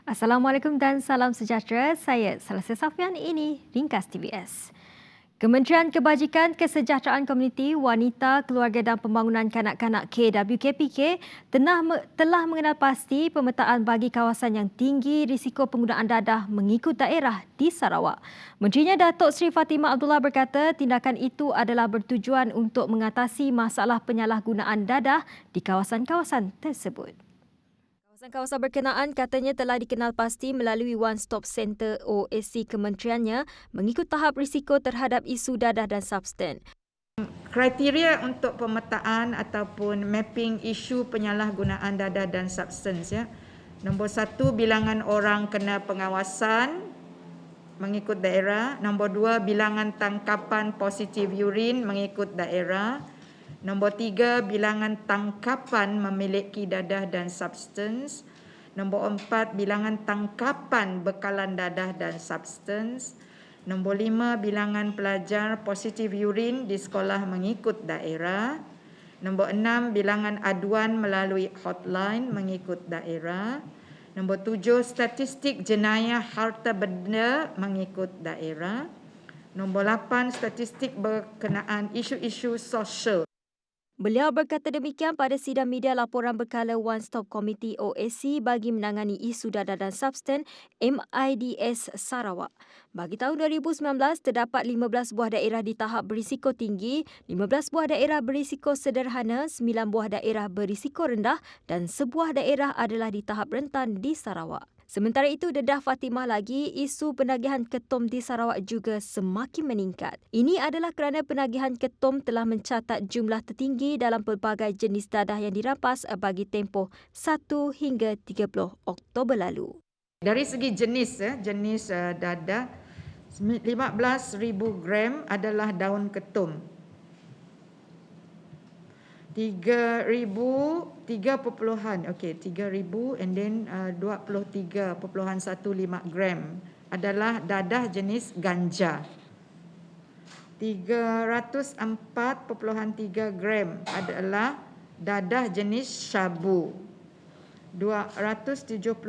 Assalamualaikum dan salam sejahtera. Saya Salasa Safian, ini Ringkas TVS. Kementerian Kebajikan Kesejahteraan Komuniti, Wanita, Keluarga dan Pembangunan Kanak-kanak KWKPK telah mengenal pasti pemetaan bagi kawasan yang tinggi risiko penggunaan dadah mengikut daerah di Sarawak. Menterinya Datuk Seri Fatimah Abdullah berkata tindakan itu adalah bertujuan untuk mengatasi masalah penyalahgunaan dadah di kawasan-kawasan tersebut. Kawasan-kawasan berkenaan katanya telah dikenal pasti melalui One Stop Center OSC kementeriannya mengikut tahap risiko terhadap isu dadah dan substan. Kriteria untuk pemetaan ataupun mapping isu penyalahgunaan dadah dan substans ya. Nombor 1, bilangan orang kena pengawasan mengikut daerah. Nombor 2, bilangan tangkapan positif urin mengikut daerah. Nombor 3, bilangan tangkapan memiliki dadah dan substans. Nombor 4, bilangan tangkapan bekalan dadah dan substans. Nombor 5, bilangan pelajar positif urin di sekolah mengikut daerah. Nombor 6, bilangan aduan melalui hotline mengikut daerah. Nombor 7, statistik jenayah harta benda mengikut daerah. Nombor 8, statistik berkenaan isu-isu sosial. Beliau berkata demikian pada sidang media laporan berkala One Stop Committee OSC bagi menangani isu dadah dan substan MIDS Sarawak. Bagi tahun 2019, terdapat 15 buah daerah di tahap berisiko tinggi, 15 buah daerah berisiko sederhana, 9 buah daerah berisiko rendah dan sebuah daerah adalah di tahap rentan di Sarawak. Sementara itu, dedah Fatimah lagi, isu penagihan ketum di Sarawak juga semakin meningkat. Ini adalah kerana penagihan ketum telah mencatat jumlah tertinggi dalam pelbagai jenis dadah yang dirampas bagi tempoh 1 hingga 30 Oktober lalu. Dari segi jenis dadah, 15,000 gram adalah daun ketum. 3,000 and then 23.15 gram adalah dadah jenis ganja. 304.3 gram adalah dadah jenis syabu. 278.47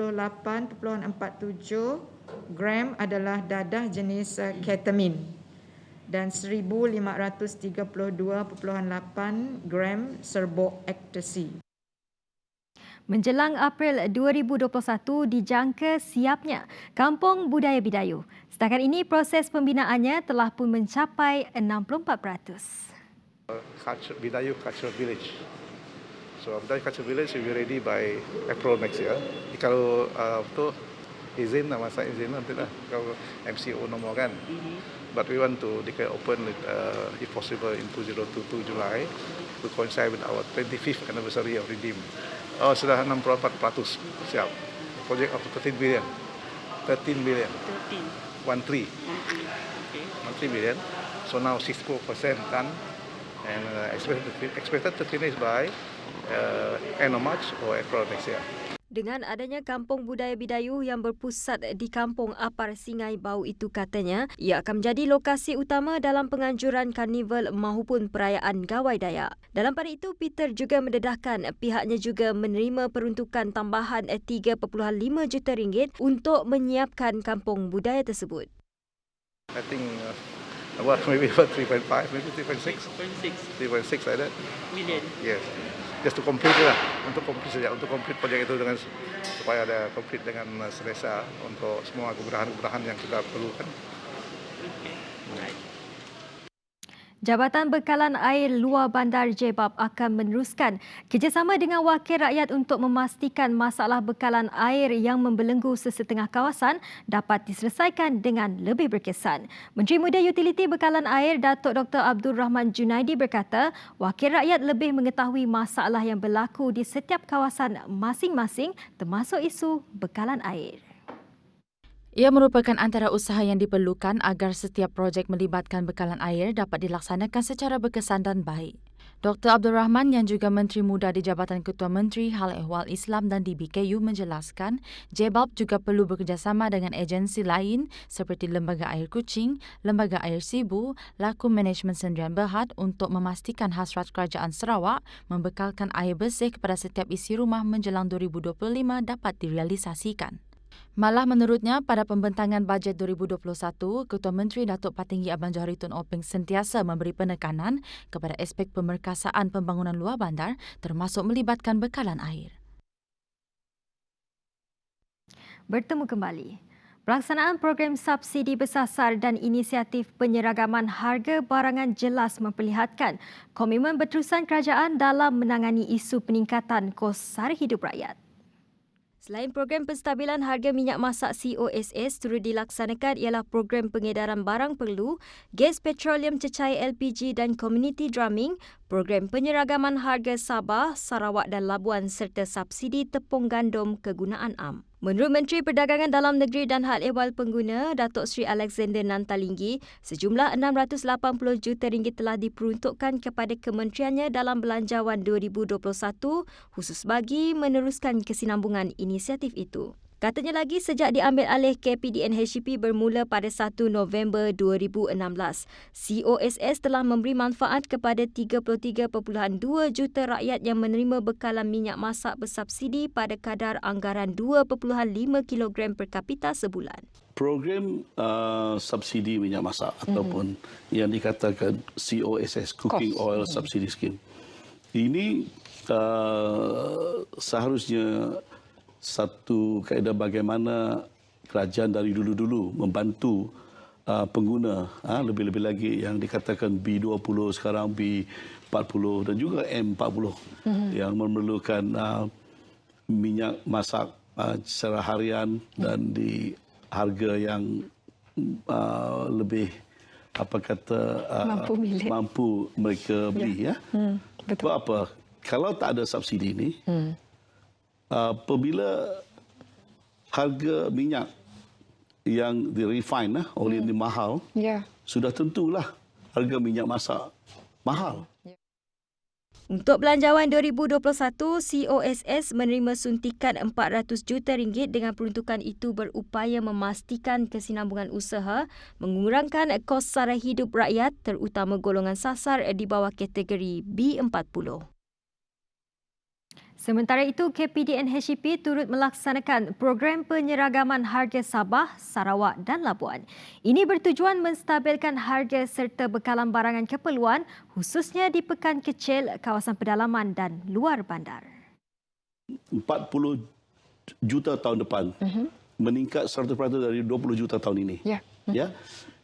gram adalah dadah jenis ketamin. Dan 1,532.8 gram serbuk ecstasy. Menjelang April 2021 dijangka siapnya Kampung Budaya Bidayuh. Setakat ini proses pembinaannya telah pun mencapai 64%. Bidayuh Cultural Village. So Bidayuh Cultural Village will be ready by April next year. Kalau izin, masa izin nanti lah kalau MCO nomor kan. But we want to declare open if possible in 2022 July to coincide with our 25th anniversary of Redeem. Sudah 64% siap. Project of 13 billion. 13 billion. 13 billion. So now 64% done and expected to finish by end of March or April next year. Dengan adanya Kampung Budaya Bidayuh yang berpusat di Kampung Apar Singai Bau itu katanya, ia akan menjadi lokasi utama dalam penganjuran karnival maupun perayaan Gawai Dayak. Dalam pada itu, Peter juga mendedahkan pihaknya juga menerima peruntukan tambahan 3.5 juta ringgit untuk menyiapkan kampung budaya tersebut. I think maybe about 3.5, maybe 3.6. 3.6 like that. Million. Yes. Just to complete lah, untuk complete projek itu dengan supaya ada complete dengan selesa untuk semua kemudahan-kemudahan yang kita perlukan. Jabatan Bekalan Air Luar Bandar Jebab akan meneruskan kerjasama dengan wakil rakyat untuk memastikan masalah bekalan air yang membelenggu sesetengah kawasan dapat diselesaikan dengan lebih berkesan. Menteri Muda Utiliti Bekalan Air Datuk Dr. Abdul Rahman Junaidi berkata, wakil rakyat lebih mengetahui masalah yang berlaku di setiap kawasan masing-masing termasuk isu bekalan air. Ia merupakan antara usaha yang diperlukan agar setiap projek melibatkan bekalan air dapat dilaksanakan secara berkesan dan baik. Dr. Abdul Rahman yang juga Menteri Muda di Jabatan Ketua Menteri Hal Ehwal Islam dan DBKU menjelaskan, Jebab juga perlu bekerjasama dengan agensi lain seperti Lembaga Air Kuching, Lembaga Air Sibu, laku Management Sendirian Berhad untuk memastikan hasrat Kerajaan Sarawak membekalkan air bersih kepada setiap isi rumah menjelang 2025 dapat direalisasikan. Malah menurutnya, pada pembentangan bajet 2021, Ketua Menteri Datuk Patinggi Abang Johari Tun Openg sentiasa memberi penekanan kepada aspek pemerkasaan pembangunan luar bandar termasuk melibatkan bekalan air. Bertemu kembali. Pelaksanaan program subsidi bersasar dan inisiatif penyeragaman harga barangan jelas memperlihatkan komitmen berterusan kerajaan dalam menangani isu peningkatan kos sara hidup rakyat. Selain program penstabilan harga minyak masak COSS turut dilaksanakan ialah program pengedaran barang perlu, gas petroleum cecair LPG dan community drumming, program penyeragaman harga Sabah, Sarawak dan Labuan serta subsidi tepung gandum kegunaan am. Menurut Menteri Perdagangan Dalam Negeri dan Hal Ehwal Pengguna, Datuk Seri Alexander Nantalinggi, sejumlah RM680 juta telah diperuntukkan kepada kementeriannya dalam Belanjawan 2021 khusus bagi meneruskan kesinambungan inisiatif itu. Katanya lagi, sejak diambil alih KPDN-HCP bermula pada 1 November 2016, COSS telah memberi manfaat kepada 33.2 juta rakyat yang menerima bekalan minyak masak bersubsidi pada kadar anggaran 2.5 kilogram per kapita sebulan. Program subsidi minyak masak ataupun yang dikatakan COSS, Cooking Oil Subsidy Scheme, ini seharusnya satu kaedah bagaimana kerajaan dari dulu-dulu membantu pengguna, lebih-lebih lagi yang dikatakan B20 sekarang B40 dan juga M40 yang memerlukan minyak masak secara harian dan di harga yang lebih mampu mereka beli. Betul. Sebab apa? Kalau tak ada subsidi ini, apabila harga minyak yang di-refine oleh ini mahal, sudah tentulah harga minyak masak mahal. Untuk Belanjawan 2021, COSS menerima suntikan RM400 juta dengan peruntukan itu berupaya memastikan kesinambungan usaha, mengurangkan kos sara hidup rakyat terutama golongan sasar di bawah kategori B40. Sementara itu, KPDN-HCP turut melaksanakan program penyeragaman harga Sabah, Sarawak dan Labuan. Ini bertujuan menstabilkan harga serta bekalan barangan keperluan khususnya di pekan kecil, kawasan pedalaman dan luar bandar. 40 juta tahun depan meningkat 100% dari 20 juta tahun ini. Ya.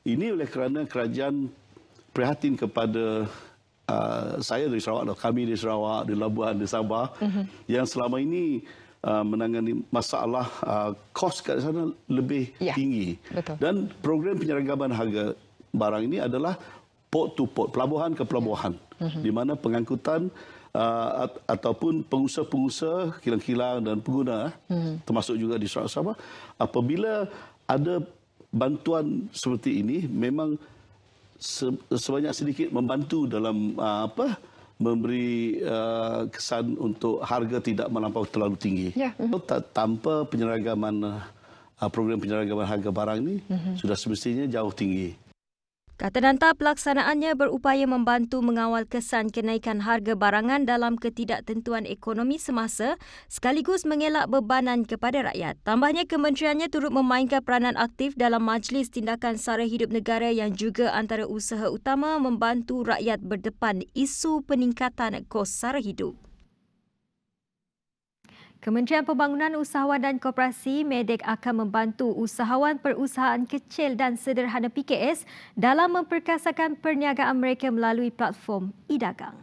Ini oleh kerana kerajaan prihatin kepada saya dari Sarawak, kami di Sarawak, di Labuan, di Sabah, yang selama ini menangani masalah kos kat sana lebih tinggi. Betul. Dan program penyeragaman harga barang ini adalah port to port, pelabuhan ke pelabuhan, di mana pengangkutan ataupun pengusaha-pengusaha, kilang-kilang dan pengguna, termasuk juga di Sarawak Sabah, apabila ada bantuan seperti ini, memang sebanyak sedikit membantu dalam memberi kesan untuk harga tidak melampau terlalu tinggi. Tanpa penyeragaman program penyeragaman harga barang ini sudah semestinya jauh tinggi. Kata Nanta, pelaksanaannya berupaya membantu mengawal kesan kenaikan harga barangan dalam ketidaktentuan ekonomi semasa sekaligus mengelak bebanan kepada rakyat. Tambahnya, kementeriannya turut memainkan peranan aktif dalam Majlis Tindakan Sara Hidup Negara yang juga antara usaha utama membantu rakyat berdepan isu peningkatan kos sara hidup. Kementerian Pembangunan Usahawan dan Koperasi MEDEK akan membantu usahawan perusahaan kecil dan sederhana PKS dalam memperkasakan perniagaan mereka melalui platform e-dagang.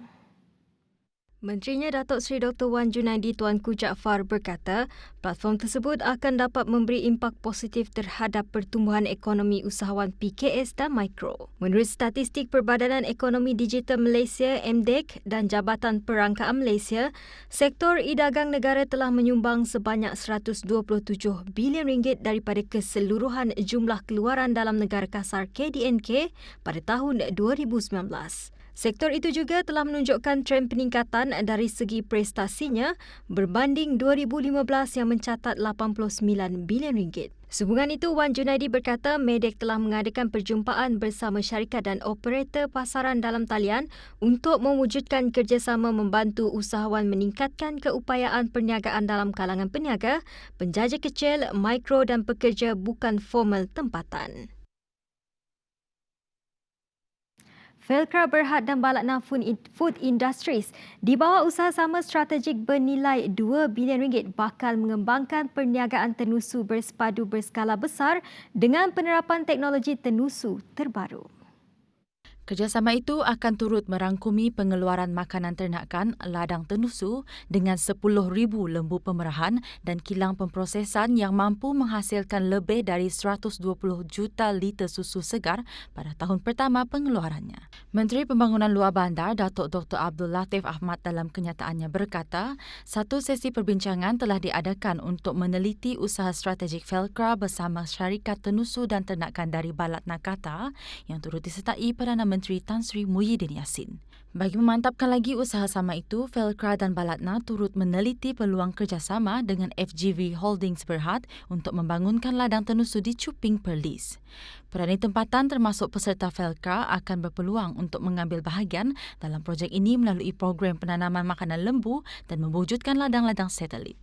Menterinya Datuk Seri Dr. Wan Junaidi Tuanku Jaafar berkata, platform tersebut akan dapat memberi impak positif terhadap pertumbuhan ekonomi usahawan PKS dan mikro. Menurut statistik Perbadanan Ekonomi Digital Malaysia (MDEC) dan Jabatan Perangkaan Malaysia, sektor e-dagang negara telah menyumbang sebanyak RM127 bilion daripada keseluruhan jumlah keluaran dalam negara kasar KDNK pada tahun 2019. Sektor itu juga telah menunjukkan trend peningkatan dari segi prestasinya berbanding 2015 yang mencatat 89 bilion ringgit. Sehubungan itu, Wan Junaidi berkata Medek telah mengadakan perjumpaan bersama syarikat dan operator pasaran dalam talian untuk mewujudkan kerjasama membantu usahawan meningkatkan keupayaan perniagaan dalam kalangan peniaga, penjaja kecil, mikro dan pekerja bukan formal tempatan. Felcra Berhad dan Balatna Food Industries di bawah usaha sama strategik bernilai 2 bilion ringgit bakal mengembangkan perniagaan tenusu bersepadu berskala besar dengan penerapan teknologi tenusu terbaru. Kerjasama itu akan turut merangkumi pengeluaran makanan ternakan ladang tenusu dengan 10,000 lembu pemerahan dan kilang pemprosesan yang mampu menghasilkan lebih dari 120 juta liter susu segar pada tahun pertama pengeluarannya. Menteri Pembangunan Luar Bandar Datuk Dr. Abdul Latif Ahmad dalam kenyataannya berkata, satu sesi perbincangan telah diadakan untuk meneliti usaha strategik Felcra bersama syarikat tenusu dan ternakan dari Balatna Qatar yang turut disertai Perdana Menteri Tan Sri Muhyiddin Yassin. Bagi memantapkan lagi usaha sama itu, Felcra dan Balatna turut meneliti peluang kerjasama dengan FGV Holdings Berhad untuk membangunkan ladang tenusu di Cuping Perlis. Peranih tempatan termasuk peserta Felcra akan berpeluang untuk mengambil bahagian dalam projek ini melalui program penanaman makanan lembu dan mewujudkan ladang-ladang satelit.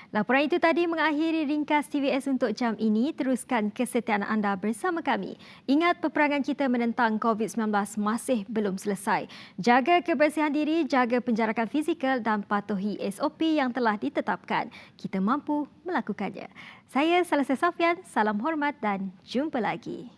Laporan itu tadi mengakhiri ringkas TVS untuk jam ini. Teruskan kesetiaan anda bersama kami. Ingat, peperangan kita menentang COVID-19 masih belum selesai. Jaga kebersihan diri, jaga penjarakan fizikal dan patuhi SOP yang telah ditetapkan. Kita mampu melakukannya. Saya Salasa Safian, salam hormat dan jumpa lagi.